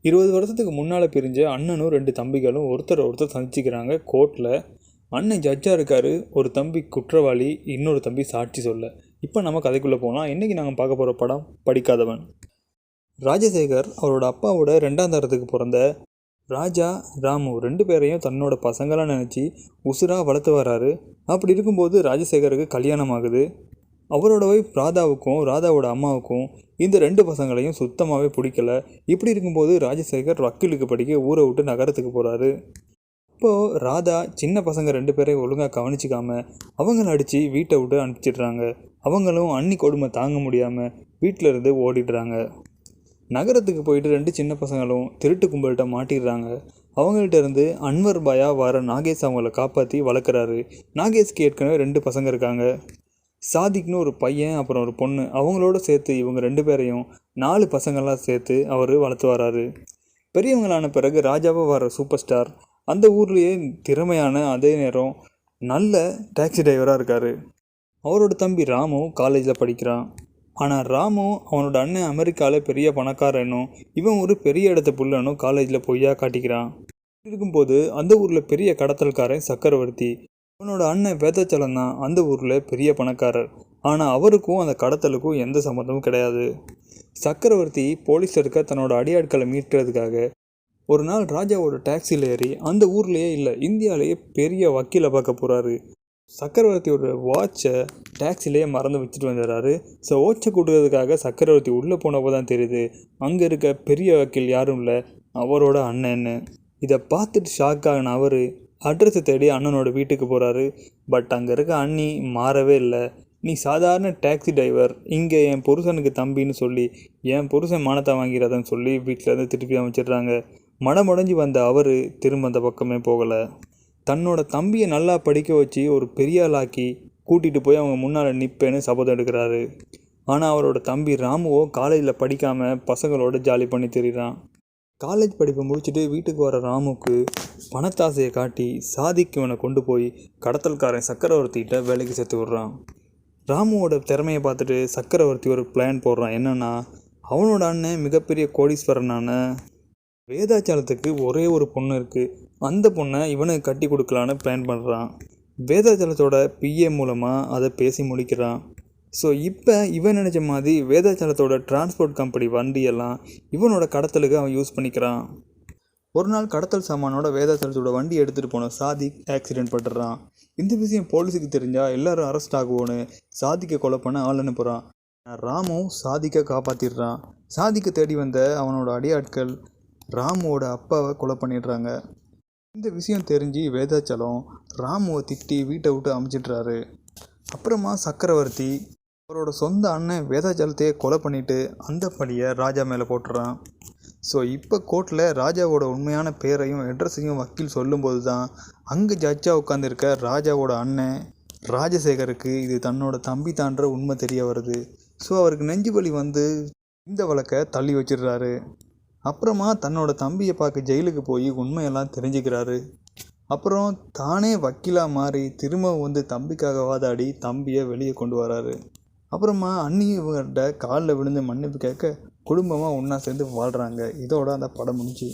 20 வருஷத்துக்கு முன்னால் பிரிஞ்ச அண்ணனும் 2 தம்பிகளும் ஒருத்தர் சந்திச்சுக்கிறாங்க கோர்ட்டில். அண்ணன் ஜட்ஜாக இருக்கார், ஒரு தம்பி குற்றவாளி, இன்னொரு தம்பி சாட்சி சொல்ல. இப்போ நம்ம கதைக்குள்ளே போகலாம். இன்றைக்கி நாங்கள் பார்க்க போகிற படம் படிக்காதவன். ராஜசேகர் அவரோட அப்பாவோட 2ஆம் தரத்துக்கு பிறந்த ராஜா, ராமு 2 பேரையும் தன்னோட பசங்களாக நினச்சி உசுராக வளர்த்து வராரு. அப்படி இருக்கும்போது ராஜசேகருக்கு கல்யாணம் ஆகுது. அவரோட ஒய்ஃப் ராதாவுக்கும் ராதாவோட அம்மாவுக்கும் இந்த 2 பசங்களையும் சுத்தமாகவே பிடிக்கல. இப்படி இருக்கும்போது ராஜசேகர் வக்கீலுக்கு படிக்க ஊரை விட்டு நகரத்துக்கு போகிறாரு. இப்போது ராதா சின்ன பசங்க 2 பேரையும் ஒழுங்காக கவனிச்சிக்காமல் அவங்கள அடித்து வீட்டை விட்டு அனுப்பிச்சிடுறாங்க. அவங்களும் அன்னி கொடுமை தாங்க முடியாமல் வீட்டில் இருந்து ஓடிடுறாங்க. நகரத்துக்கு போயிட்டு 2 சின்ன பசங்களும் திருட்டு கும்பல்கிட்ட மாட்டிடுறாங்க. அவங்கள்ட்ட இருந்து அன்வர் பாயா வர நாகேஷ் அவங்கள காப்பாற்றி வளர்க்குறாரு. நாகேஷ்க்கு ஏற்கனவே 2 பசங்க இருக்காங்க. சாதிக்னு ஒரு பையன், அப்புறம் ஒரு பொண்ணு. அவங்களோட சேர்த்து இவங்க 2 பேரையும் 4 பசங்களாம் சேர்த்து அவர் வளர்த்து வராரு. பெரியவங்களான பிறகு ராஜாவாக வர சூப்பர் ஸ்டார் அந்த ஊர்லேயே திறமையான, அதே நேரம் நல்ல டாக்ஸி டிரைவராக இருக்கார். அவரோட தம்பி ராமு காலேஜில் படிக்கிறான். ஆனால் ராமு அவனோட அண்ணன் அமெரிக்காவில் பெரிய பணக்காரனும் இவன் ஒரு பெரிய இடத்த புள்ளனும் காலேஜில் பொய்யா காட்டிக்கிறான். இருக்கும்போது அந்த ஊரில் பெரிய கடத்தல்காரன் சக்கரவர்த்தி. அவனோட அண்ணன் வேதாச்சலம் தான் அந்த ஊரில் பெரிய பணக்காரர். ஆனால் அவருக்கும் அந்த கடத்தலுக்கும் எந்த சம்மந்தமும் கிடையாது. சக்கரவர்த்தி போலீஸில் இருக்க தன்னோட அடியாட்களை மீட்கிறதுக்காக ஒரு நாள் ராஜாவோட டாக்ஸியில் ஏறி அந்த ஊர்லேயே இல்லை, இந்தியாவிலேயே பெரிய வக்கீலை பார்க்க போகிறாரு. சக்கரவர்த்தியோட வாட்சை டாக்ஸிலேயே மறந்து வச்சுட்டு வந்துடுறாரு. ஸோ வாட்சை கொடுக்கறதுக்காக சக்கரவர்த்தி உள்ளே போனப்போ தான் தெரியுது அங்கே இருக்க பெரிய வக்கீல் யாரும் இல்லை, அவரோட அண்ணன்னு. இதை பார்த்துட்டு ஷாக் ஆகின அவர் அட்ரஸை தேடி அண்ணனோட வீட்டுக்கு போகிறாரு. பட் அங்கே இருக்க அண்ணி மாறவே இல்லை. நீ சாதாரண டாக்ஸி டிரைவர், இங்கே என் புருஷனுக்கு தம்பின்னு சொல்லி என் புருஷன் மானத்தை வாங்கிறதுன்னு சொல்லி வீட்டிலேருந்து திருப்பி அமைச்சிடுறாங்க. மடமுடைஞ்சு வந்த அவர் திரும்ப அந்த பக்கமே போகலை. தன்னோட தம்பியை நல்லா படிக்க வச்சு ஒரு பெரிய ஆளாக்கி கூட்டிகிட்டு போய் அவங்க முன்னால் நிற்பேன்னு சபதம் எடுக்கிறாரு. ஆனால் அவரோட தம்பி ராமுவோ காலேஜில் படிக்காமல் பசங்களோட ஜாலி பண்ணி தெரியுறான். காலேஜ் படிப்பை முடிச்சுட்டு வீட்டுக்கு வர ராமுக்கு பணத்தாசையை காட்டி சாதிக்கு இவனை கொண்டு போய் கடத்தல்காரன் சக்கரவர்த்திகிட்ட வேலைக்கு சேர்த்து விட்றான். ராமுவோட திறமையை பார்த்துட்டு சக்கரவர்த்தி ஒரு பிளான் போடுறான். என்னென்னா, அவனோட அண்ணன் மிகப்பெரிய கோடீஸ்வரனான வேதாச்சலத்துக்கு ஒரே ஒரு பொண்ணு இருக்குது, அந்த பொண்ணை இவனுக்கு கட்டி கொடுக்கலான்னு பிளான் பண்ணுறான். வேதாச்சலத்தோட பிஏ மூலமாக அதை பேசி முடிக்கிறான். ஸோ இப்போ இவன் நினச்ச மாதிரி வேதாச்சலத்தோட டிரான்ஸ்போர்ட் கம்பெனி வண்டியெல்லாம் இவனோட கடத்தலுக்கு அவன் யூஸ் பண்ணிக்கிறான். ஒரு நாள் கடத்தல் சாமானோட வேதாச்சலத்தோட வண்டி எடுத்துகிட்டு போன சாதிக் ஆக்சிடென்ட் பட்டுறான். இந்த விஷயம் போலீஸுக்கு தெரிஞ்சால் எல்லோரும் அரெஸ்ட் ஆகுவோன்னு சாதிக்கை கொலை பண்ண ஆள் அனுப்புகிறான். ராமு சாதிக்கை காப்பாற்றிடுறான். சாதிக்கை தேடி வந்த அவனோட அடியாட்கள் ராமுவோட அப்பாவை கொலை பண்ணிடுறாங்க. இந்த விஷயம் தெரிஞ்சு வேதாச்சலம் ராமுவை திட்டி வீட்டை விட்டு அமுச்சிட்றாரு. அப்புறமா சக்கரவர்த்தி அவரோட சொந்த அண்ணன் வேதாச்சலத்தையே கொலை பண்ணிவிட்டு அந்த பழியை ராஜா மேலே போட்டுறான். ஸோ இப்போ கோர்ட்டில் ராஜாவோட உண்மையான பேரையும் அட்ரஸையும் வக்கீல் சொல்லும்போது தான் அங்கே ஜட்ஜாக உட்காந்துருக்க ராஜாவோட அண்ணன் ராஜசேகருக்கு இது தன்னோட தம்பி தான்ற உண்மை தெரிய வருது. ஸோ அவருக்கு நெஞ்சு வலி வந்து இந்த வழக்கை தள்ளி வச்சிடுறாரு. அப்புறமா தன்னோட தம்பியை பார்க்க ஜெயிலுக்கு போய் உண்மையெல்லாம் தெரிஞ்சுக்கிறாரு. அப்புறம் தானே வக்கீலாக மாறி திரும்ப வந்து தம்பிக்காக வாதாடி தம்பியை வெளியே கொண்டு வராரு. அப்புறமா அண்ணி இவங்கள்ட்ட காலில் விழுந்து மன்னிப்பு கேட்க குடும்பமாக ஒன்றா சேர்ந்து வாழ்கிறாங்க. இதோட அந்த படம் முடிஞ்சு.